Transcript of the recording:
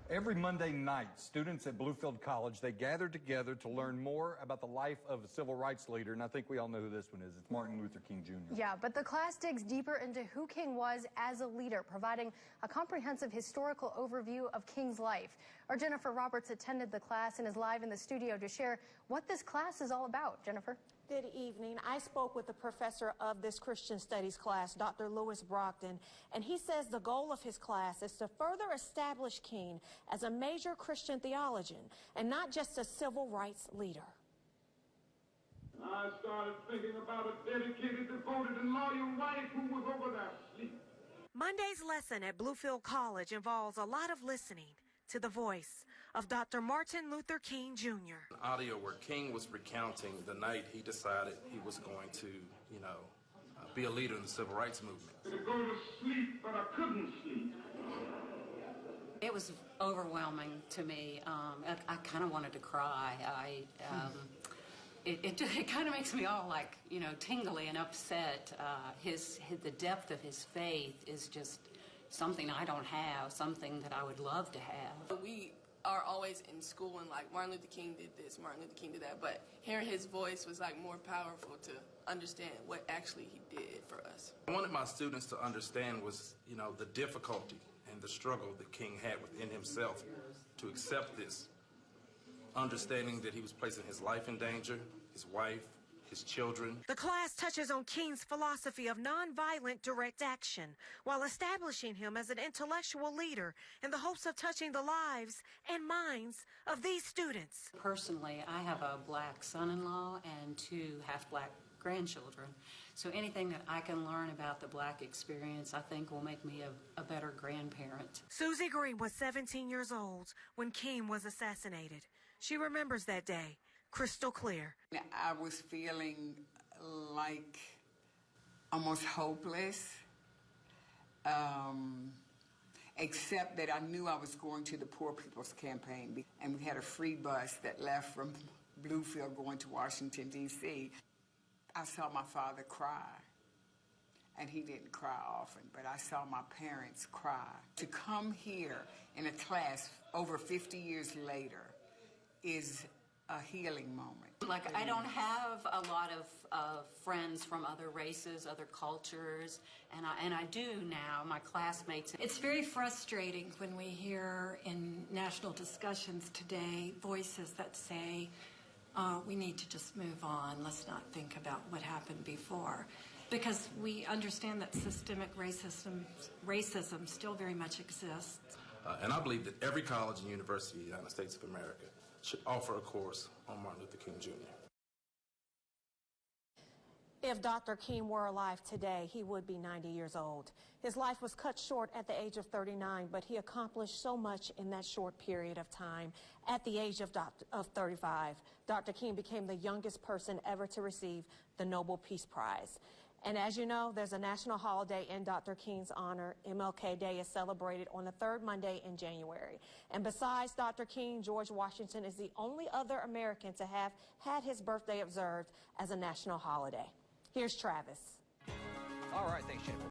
Every Monday night, students at Bluefield College, they gather together to learn more about the life of a civil rights leader, and I think we all know who this one is. It's Martin Luther King Jr. Yeah, but the class digs deeper into who King was as a leader, providing a comprehensive historical overview of King's life. Our Jennifer Roberts attended the class and is live in the studio to share what this class is all about. Jennifer? Good evening. I spoke with the professor of this Christian Studies class, Dr. Lewis Brockton, and he says the goal of his class is to further establish King as a major Christian theologian and not just a civil rights leader. I started thinking about a dedicated, devoted, and loyal wife who was over there asleep. Monday's lesson at Bluefield College involves a lot of listening to the voice of Dr. Martin Luther King Jr. Audio where King was recounting the night he decided he was going to, be a leader in the civil rights movement. To go to sleep, but I couldn't sleep. It was overwhelming to me. I kind of wanted to cry. It kind of makes me all like, tingly and upset. The depth of his faith is just something I don't have, something that I would love to have. We are always in school and like Martin Luther King did this, Martin Luther King did that, but hearing his voice was like more powerful to understand what actually he did for us. I wanted my students to understand was, the difficulty and the struggle that King had within himself to accept this, understanding that he was placing his life in danger, his wife, his children. The class touches on King's philosophy of nonviolent direct action while establishing him as an intellectual leader in the hopes of touching the lives and minds of these students. Personally, I have a black son-in-law and 2 half-black grandchildren. So anything that I can learn about the black experience, I think will make me a better grandparent. Susie Green was 17 years old when King was assassinated. She remembers that day crystal clear. I was feeling like almost hopeless, except that I knew I was going to the Poor People's Campaign, and we had a free bus that left from Bluefield going to Washington, D.C. I saw my father cry, and he didn't cry often, but I saw my parents cry. To come here in a class over 50 years later is a healing moment. Like, I don't have a lot of friends from other races, other cultures, and I do now, my classmates. It's very frustrating when we hear in national discussions today voices that say, we need to just move on, let's not think about what happened before. Because we understand that systemic racism still very much exists. And I believe that every college and university in the United States of America should offer a course on Martin Luther King Jr. If Dr. King were alive today, he would be 90 years old. His life was cut short at the age of 39, but he accomplished so much in that short period of time. At the age of 35, Dr. King became the youngest person ever to receive the Nobel Peace Prize. And as you know, there's a national holiday in Dr. King's honor. MLK Day is celebrated on the 3rd Monday in January. And besides Dr. King, George Washington is the only other American to have had his birthday observed as a national holiday. Here's Travis. All right, thanks, Jennifer.